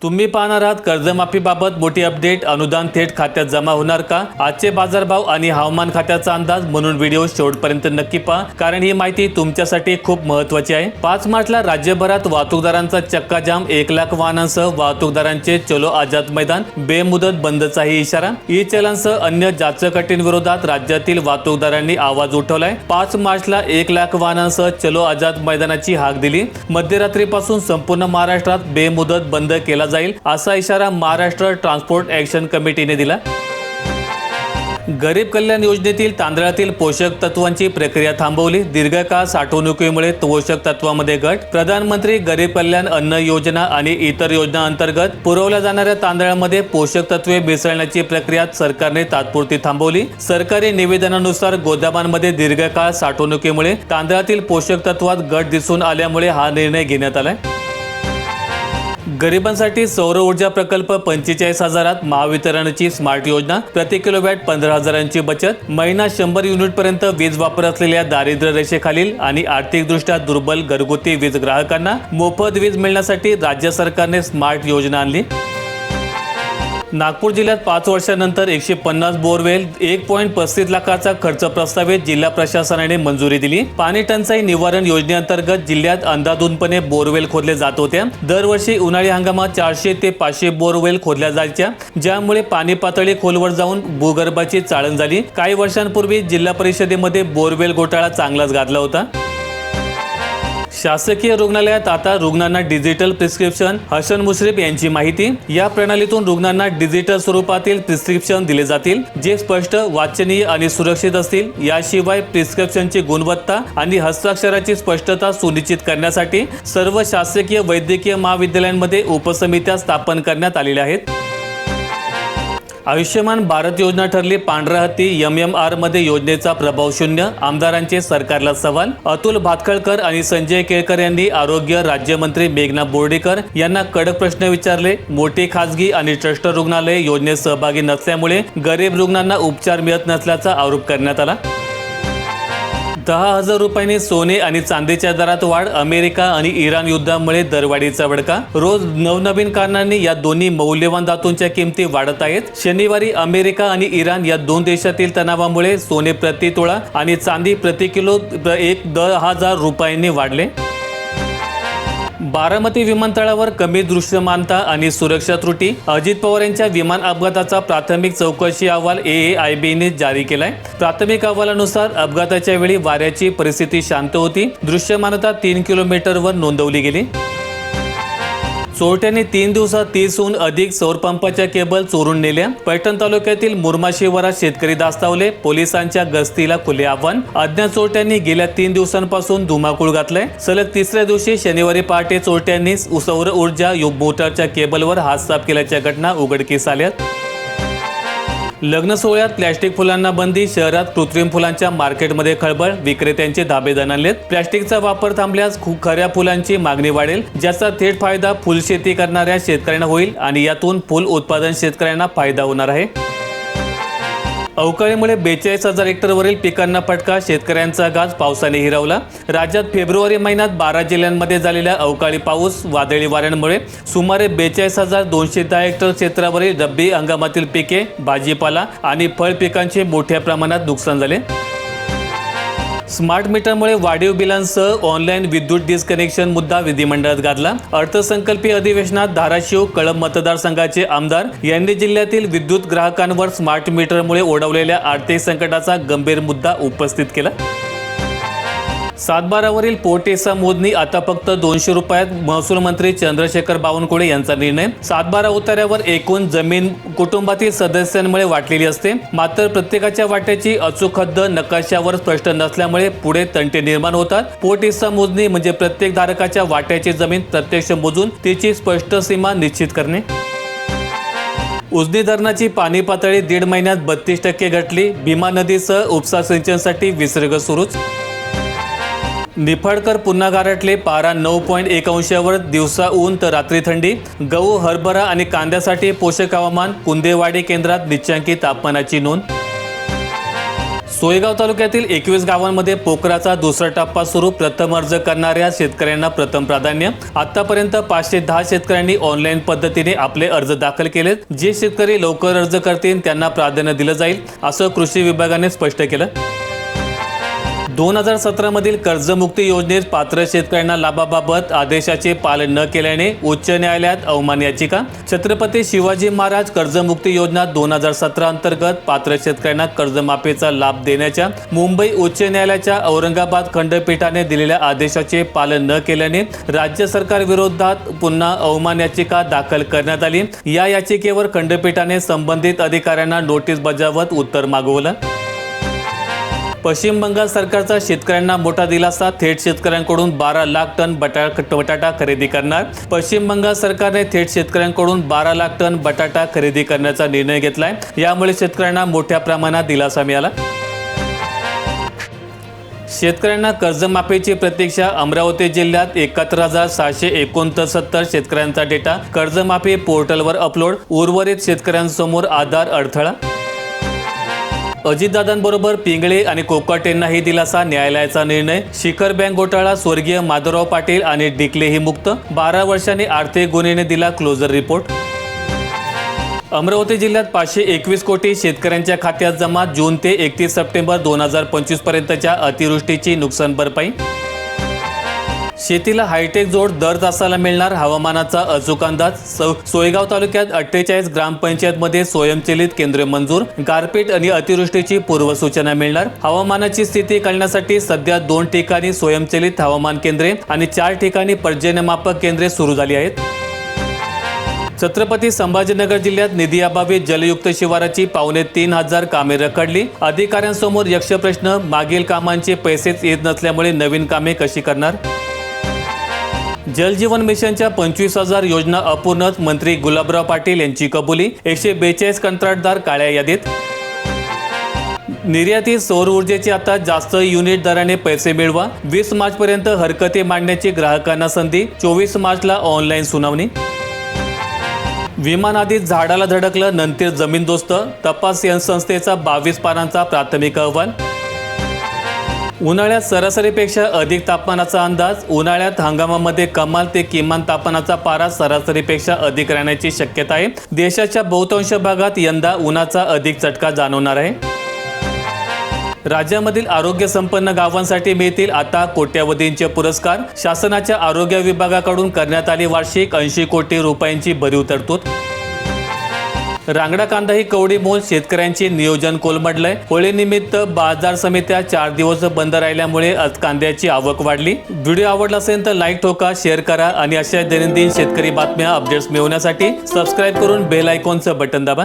तुम्ही पाहणार आहात कर्जमाफीबाबत मोठी अपडेट. अनुदान थेट खात्यात जमा होणार का? आजचे बाजारभाव आणि हवामान खात्याचा अंदाज, म्हणून व्हिडिओ शेवटपर्यंत नक्की पहा, कारण ही माहिती तुमच्यासाठी खूप महत्त्वाची आहे. 5 मार्चला राज्यभरात वाहतूकदारांचा चक्काजाम. 1 लाख वाहनांसह वाहतूकदारांचे चलो आझाद मैदान. बेमुदत बंदचाही इशारा. ई चलनसह अन्य जाचकटींविरोधात राज्यातील वाहतूकदारांनी आवाज उठवलाय. 5 मार्चला 1 लाख वाहनांसह चलो आझाद मैदानाची हाक दिली. मध्यरात्रीपासून संपूर्ण महाराष्ट्रात बेमुदत बंद केला जाईल, असा इशारा महाराष्ट्र ट्रान्सपोर्ट ॲक्शन कमिटीने दिला. गरीब कल्याण योजनेतील तांदळातील पोषक तत्वांची प्रक्रिया थांबवली. दीर्घकाळ साठवणुकीमुळे पोषक तत्वामध्ये घट. प्रधानमंत्री गरीब कल्याण अन्न योजना आणि इतर योजना अंतर्गत पुरवल्या जाणाऱ्या तांदळामध्ये पोषक तत्वे मिसळण्याची प्रक्रिया सरकारने तात्पुरती थांबवली. सरकारी निवेदनानुसार गोदामांमध्ये दीर्घकाळ साठवणुकीमुळे तांदळातील पोषक तत्वात घट दिसून आल्यामुळे हा निर्णय घेण्यात आलाय. गरिबांसाठी सौर ऊर्जा प्रकल्प 45,000. महावितरणची स्मार्ट योजना. प्रति किलोवॅट 15,000ची बचत. महिना 100 युनिटपर्यंत वीज वापर असलेल्या दारिद्र्य रेषेखालील आणि आर्थिकदृष्ट्या दुर्बल घरगुती वीज ग्राहकांना मोफत वीज मिळण्यासाठी राज्य सरकारने स्मार्ट योजना आणली. नागपूर जिल्ह्यात 5 वर्षांनंतर 150 बोरवेल. 1.35 लाखाचा खर्च प्रस्तावित. जिल्हा प्रशासनाने मंजुरी दिली. पाणी टंचाई निवारण योजनेअंतर्गत जिल्ह्यात अंधाधुंदपणे बोरवेल खोदले जात होत्या. दरवर्षी उन्हाळी हंगामात 400 ते 500 बोरवेल खोदल्या जायच्या, ज्यामुळे पाणी पातळी खोलवर जाऊन भूगर्भाची चाळण झाली. काही वर्षांपूर्वी जिल्हा परिषदेमध्ये बोरवेल घोटाळा चांगलाच गाजला होता. शासकीय रुग्णालयात आता रुग्णांना डिजिटल प्रिस्क्रिप्शन. हसन मुश्रीफ यांची माहिती. या प्रणालीतून रुग्णांना डिजिटल स्वरूपातील प्रिस्क्रिप्शन दिले जातील, जे स्पष्ट, वाचनीय आणि सुरक्षित असतील. याशिवाय प्रिस्क्रिप्शनची गुणवत्ता आणि हस्ताक्षराची स्पष्टता सुनिश्चित करण्यासाठी सर्व शासकीय वैद्यकीय महाविद्यालयांमध्ये उपसमित्या स्थापन करण्यात आलेल्या आहेत. आयुष्यमान भारत योजना ठरली पांढरा हत्ती. MMR मध्ये योजनेचा प्रभाव शून्य. आमदारांचे सरकारला सवाल. अतुल भातखळकर आणि संजय केळकर यांनी आरोग्य राज्यमंत्री मेघना बोर्डीकर यांना कडक प्रश्न विचारले. मोठी खासगी आणि ट्रस्ट रुग्णालये योजनेत सहभागी नसल्यामुळे गरीब रुग्णांना उपचार मिळत नसल्याचा आरोप करण्यात आला. 10,000 रुपयांनी सोने आणि चांदीच्या दरात वाढ. अमेरिका आणि इराण युद्धामुळे दरवाढीचा भडका. रोज नवनवीन कारणांनी या दोन्ही मौल्यवान धातूंच्या किमती वाढत आहेत. शनिवारी अमेरिका आणि इराण या 2 देशातील तणावामुळे सोने प्रति तोळा आणि चांदी प्रति किलो 10,000 रुपयांनी वाढले. बारामती विमानतळावर कमी दृश्यमानता आणि सुरक्षा त्रुटी. अजित पवार यांच्या विमान अपघाताचा प्राथमिक चौकशी अहवाल AAIBने जारी केलाय. प्राथमिक अहवालानुसार अपघाताच्या वेळी वाऱ्याची परिस्थिती शांत होती. दृश्यमानता 3 किलोमीटरवर नोंदवली गेली. चोरट्यांनी 3 दिवसात 30हून अधिक सौरपंपाच्या केबल चोरून नेल्या. पैठण तालुक्यातील मुरमा शिवारात शेतकरी धास्तावले. पोलिसांच्या गस्तीला खुले आव्हान. अज्ञात चोरट्यांनी गेल्या 3 दिवसांपासून धुमाकूळ घातलाय. सलग 3ऱ्या दिवशी शनिवारी पहाटे चोरट्यांनी सौर ऊर्जा मोटरच्या केबलवर हात साफ केल्याच्या घटना उघडकीस आल्यात. लग्न सोहळ्यात प्लॅस्टिक फुलांना बंदी. शहरात कृत्रिम फुलांच्या मार्केटमध्ये खळबळ. विक्रेत्यांचे धाबे दणाणलेत. प्लॅस्टिकचा वापर थांबल्यास खऱ्या फुलांची मागणी वाढेल, ज्याचा थेट फायदा फुलशेती करणाऱ्या शेतकऱ्यांना होईल आणि यातून फुल उत्पादन शेतकऱ्यांना फायदा होणार आहे. अवकाळीमुळे 42,000 हेक्टरवरील पिकांना फटका. शेतकऱ्यांचा गाज पावसाने हिरावला. राज्यात फेब्रुवारी महिन्यात 12 जिल्ह्यांमध्ये झालेल्या अवकाळी पाऊस, वादळी वाऱ्यांमुळे सुमारे 42,210 हेक्टर क्षेत्रावरील रब्बी हंगामातील पिके, भाजीपाला आणि फळ पिकांचे मोठ्या प्रमाणात नुकसान झाले. स्मार्ट मीटरमुळे वाढीव बिलांसह ऑनलाईन विद्युत डिस्कनेक्शन मुद्दा विधिमंडळात गाजला. अर्थसंकल्पीय अधिवेशनात धाराशिव कळंब मतदारसंघाचे आमदार यांनी जिल्ह्यातील विद्युत ग्राहकांवर स्मार्ट मीटरमुळे ओढवलेल्या आर्थिक संकटाचा गंभीर मुद्दा उपस्थित केला. 7/12वरील पोटेसा मोजणी आता फक्त 200 रुपयात. महसूल मंत्री चंद्रशेखर बावनकुळे यांचा निर्णय. 7/12 उतार्यावर एकूण जमीन कुटुंबातील सदस्यांमुळे वाटलेली असते, मात्र प्रत्येकाच्या वाट्याची अचूक हद्द नकाशावर स्पष्ट नसल्यामुळे पुढे तंटे निर्माण होतात. पोटेसा मोजणी म्हणजे प्रत्येक धारकाच्या वाट्याची जमीन प्रत्यक्ष मोजून तिची स्पष्ट सीमा निश्चित करणे. उजनी धरणाची पाणी पातळी 1.5 महिन्यात 32% घटली. भीमा नदीसह उपसा सिंचनासाठी विसर्ग सुरूच. निफाडकर पुन्हा गारटले. पारा 9.1 अंशावर. दिवसा ऊन तर रात्री थंडी. गहू, हरभरा आणि कांद्यासाठी पोषक हवामान. कुंदेवाडी केंद्रात निच्चांकी तापमानाची नोंद. सोयगाव तालुक्यातील 21 गावांमध्ये पोखराचा दुसरा टप्पा सुरू. प्रथम अर्ज करणाऱ्या शेतकऱ्यांना प्रथम प्राधान्य. आतापर्यंत 510 शेतकऱ्यांनी ऑनलाईन पद्धतीने आपले अर्ज दाखल केलेत. जे शेतकरी लवकर अर्ज करतील त्यांना प्राधान्य दिलं जाईल, असं कृषी विभागाने स्पष्ट केलं. 2017 मधील कर्जमुक्ती योजनेत पात्र शेतकऱ्यांना लाभाबाबत आदेशाचे पालन न केल्याने उच्च न्यायालयात अवमान याचिका. छत्रपती शिवाजी महाराज कर्जमुक्ती योजना 2017 अंतर्गत पात्र शेतकऱ्यांना कर्जमाफीचा लाभ देण्याच्या मुंबई उच्च न्यायालयाच्या औरंगाबाद खंडपीठाने दिलेल्या आदेशाचे पालन न केल्याने राज्य सरकार विरोधात पुन्हा अवमान याचिका दाखल करण्यात आली. या याचिकेवर खंडपीठाने संबंधित अधिकाऱ्यांना नोटीस बजावत उत्तर मागवलं. पश्चिम बंगाल सरकारचा शेतकऱ्यांना मोठा दिलासा. थेट शेतकऱ्यांकडून 12 लाख टन बटाटा खरेदी करणार. पश्चिम बंगाल सरकारने थेट शेतकऱ्यांकडून 12 लाख टन बटाटा खरेदी करण्याचा निर्णय घेतलाय. यामुळे शेतकऱ्यांना मोठ्या प्रमाणात दिलासा मिळाला. शेतकऱ्यांना कर्जमाफीची प्रतीक्षा. अमरावती जिल्ह्यात 71,669 शेतकऱ्यांचा डेटा कर्जमाफी पोर्टलवर अपलोड. उर्वरित शेतकऱ्यांसमोर आधार अडथळा. अजितदादांबरोबर पिंगळे आणि कोकाटेंनाही दिलासा. न्यायालयाचा निर्णय. शिखर बँक घोटाळा. स्वर्गीय माधवराव पाटील आणि डिकलेही मुक्त. 12 वर्षांनी आर्थिक गुन्ह्याने दिला क्लोजर रिपोर्ट. अमरावती जिल्ह्यात 521 कोटी शेतकऱ्यांच्या खात्यात जमा. जून ते 31 सप्टेंबर 2025 पर्यंतच्या अतिवृष्टीची नुकसान भरपाई. शेतीला हायटेक जोड. दर तासाला मिळणार हवामानाचा अचूक अंदाज. सोयगाव तालुक्यात 48 ग्रामपंचायतमध्ये स्वयंचलित केंद्र मंजूर. गारपीट आणि अतिवृष्टीची पूर्वसूचना मिळणार. हवामानाची स्थिती कळण्यासाठी सध्या 2 ठिकाणी स्वयंचलित हवामान केंद्रे आणि 4 ठिकाणी पर्जन्यमापक केंद्रे सुरू झाली आहेत. छत्रपती संभाजीनगर जिल्ह्यात निधीअभावी जलयुक्त शिवाराची 3,500 कामे रखडली. अधिकाऱ्यांसमोर यक्ष प्रश्न. मागील कामांचे पैसेच येत नसल्यामुळे नवीन कामे कशी करणार. जलजीवन मिशनच्या 25,000 योजना अपूर्णच. मंत्री गुलाबराव पाटील यांची कबुली. 142 कंत्राटदार काळ्या यादीत. निर्यातीत सौर ऊर्जेचे आता जास्त युनिट दराने पैसे मिळवा. 20 मार्चपर्यंत हरकती मांडण्याची ग्राहकांना संधी. 24 मार्चला ऑनलाईन सुनावणी. विमान आधीच झाडाला धडकलं, नंतर जमीनदोस्त. तपास संस्थेचा 22 पानांचा प्राथमिक अहवाल. उन्हाळ्यात सरासरीपेक्षा अधिक तापमानाचा अंदाज. उन्हाळ्यात हंगामामध्ये कमाल ते किमान तापमानाचा पारा सरासरीपेक्षा अधिक राहण्याची शक्यता आहे. देशाच्या बहुतांश भागात यंदा उन्हाचा अधिक चटका जाणवणार आहे. राज्यामधील आरोग्य संपन्न गावांसाठी मिळतील आता कोट्यवधींचे पुरस्कार. शासनाच्या आरोग्य विभागाकडून करण्यात आली वार्षिक 80 कोटी रुपयांची भरीव तरतूद. रांगडा कांदा ही कवडी मोल. शेतकऱ्यांचे नियोजन कोलमडलंय. होळीनिमित्त बाजार समित्या 4 दिवस बंद राहिल्यामुळे आज कांद्याची आवक वाढली. व्हिडिओ आवडला असेल तर लाईक ठोका, शेअर करा आणि अशा दैनंदिन शेतकरी बातम्या अपडेट्स मिळवण्यासाठी सबस्क्राईब करून बेल आयकॉनचं बटन दाबा.